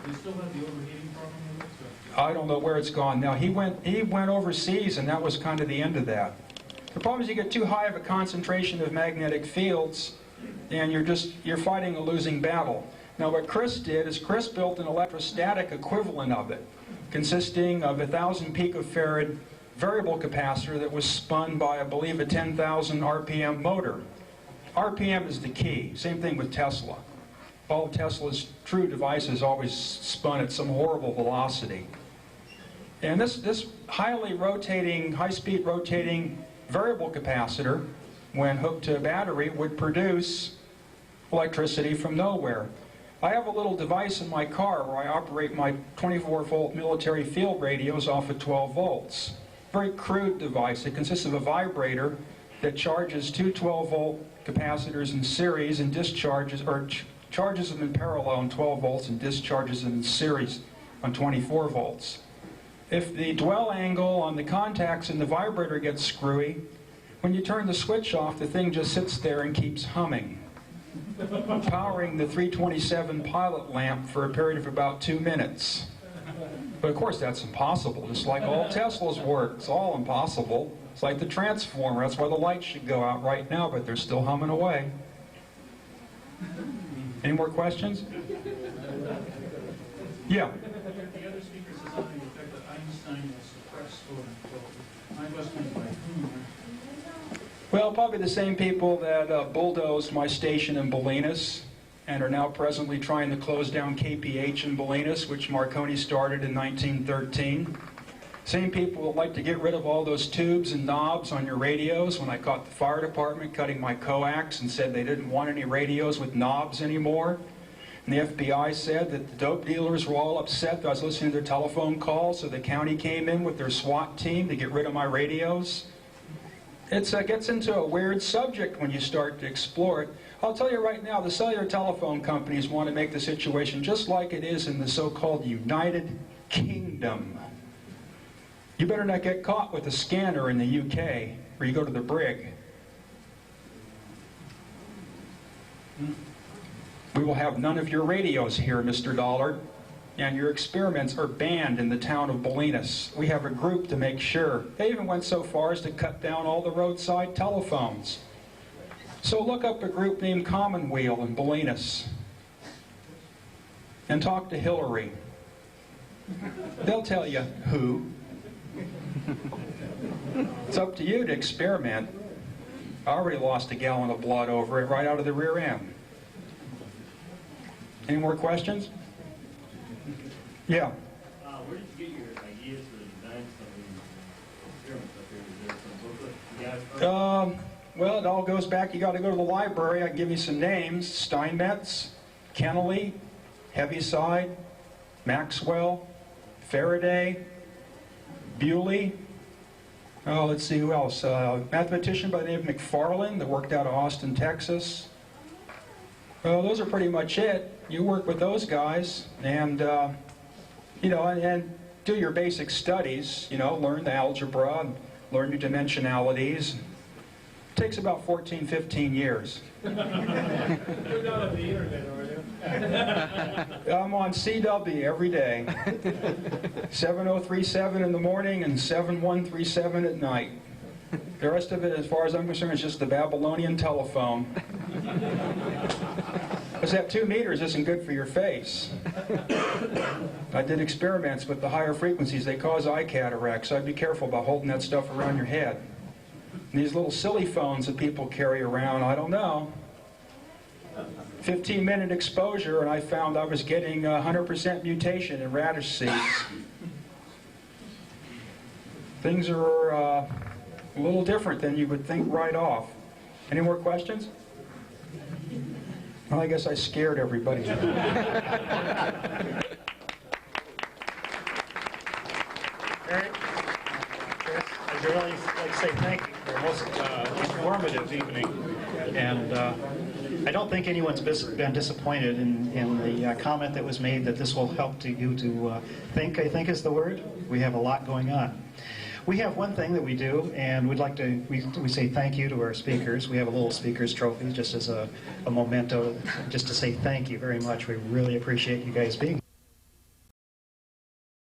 They still have the overheating problem with it? I don't know where it's gone now. He went overseas, and that was kind of the end of that. The problem is you get too high of a concentration of magnetic fields, and you're fighting a losing battle. Now what Chris did is Chris built an electrostatic equivalent of it, consisting of a 1,000 picofarad variable capacitor that was spun by, I believe, a 10,000 RPM motor. RPM is the key. Same thing with Tesla. All of Tesla's true devices always spun at some horrible velocity. And this highly rotating, high-speed rotating variable capacitor, when hooked to a battery, would produce electricity from nowhere. I have a little device in my car where I operate my 24-volt military field radios off of 12 volts. Very crude device. It consists of a vibrator that charges two 12-volt capacitors in series and discharges, or charges them in parallel on 12 volts and discharges them in series on 24 volts. If the dwell angle on the contacts in the vibrator gets screwy, when you turn the switch off, the thing just sits there and keeps humming, powering the 327 pilot lamp for a period of about 2 minutes. But of course that's impossible, just like all Tesla's work. It's all impossible. It's like the transformer. That's why the lights should go out right now, but they're still humming away. Any more questions? Yeah. The other speaker says something to the effect that Einstein was suppressed, quote unquote. My question is by whom? Well, probably the same people that bulldozed my station in Bolinas and are now presently trying to close down KPH in Bolinas, which Marconi started in 1913. Same people that like to get rid of all those tubes and knobs on your radios. When I caught the fire department cutting my coax and said they didn't want any radios with knobs anymore. And the FBI said that the dope dealers were all upset that I was listening to their telephone calls, so the county came in with their SWAT team to get rid of my radios. It gets into a weird subject when you start to explore it. I'll tell you right now, the cellular telephone companies want to make the situation just like it is in the so-called United Kingdom. You better not get caught with a scanner in the UK, or you go to the brig. We will have none of your radios here, Mr. Dollard, and your experiments are banned in the town of Bolinas. We have a group to make sure. They even went so far as to cut down all the roadside telephones. So look up a group named Commonweal in Bolinas and talk to Hillary. They'll tell you who. It's up to you to experiment. I already lost a gallon of blood over it right out of the rear end. Any more questions? Yeah. Where did you get your ideas for the design stuff and experiments up here? Is there some booklet you guys Well, it all goes back. You got to go to the library. I can give you some names: Steinmetz, Kennelly, Heaviside, Maxwell, Faraday, Bewley. Oh, let's see who else. Mathematician by the name of McFarland that worked out of Austin, Texas. Well, those are pretty much it. You work with those guys, and you know, and do your basic studies. You know, learn the algebra, and learn your dimensionalities. It takes about 14, 15 years. You're not on the internet, are you? I'm on CW every day. 7037 in the morning and 7137 at night. The rest of it, as far as I'm concerned, is just the Babylonian telephone. Because that 2 meters isn't good for your face. I did experiments with the higher frequencies. They cause eye cataracts, so I'd be careful about holding that stuff around your head. And these little silly phones that people carry around, I don't know. 15-minute exposure, and I found I was getting 100% mutation in radish seeds. Things are a little different than you would think right off. Any more questions? Well, I guess I scared everybody. Eric, I'd really like to say thank you for a most informative evening. And I don't think anyone's been disappointed in the comment that was made that this will help you to think, I think is the word. We have a lot going on. We have one thing that we do, and we'd like to, we say thank you to our speakers. We have a little speaker's trophy just as a memento, just to say thank you very much. We really appreciate you guys being here.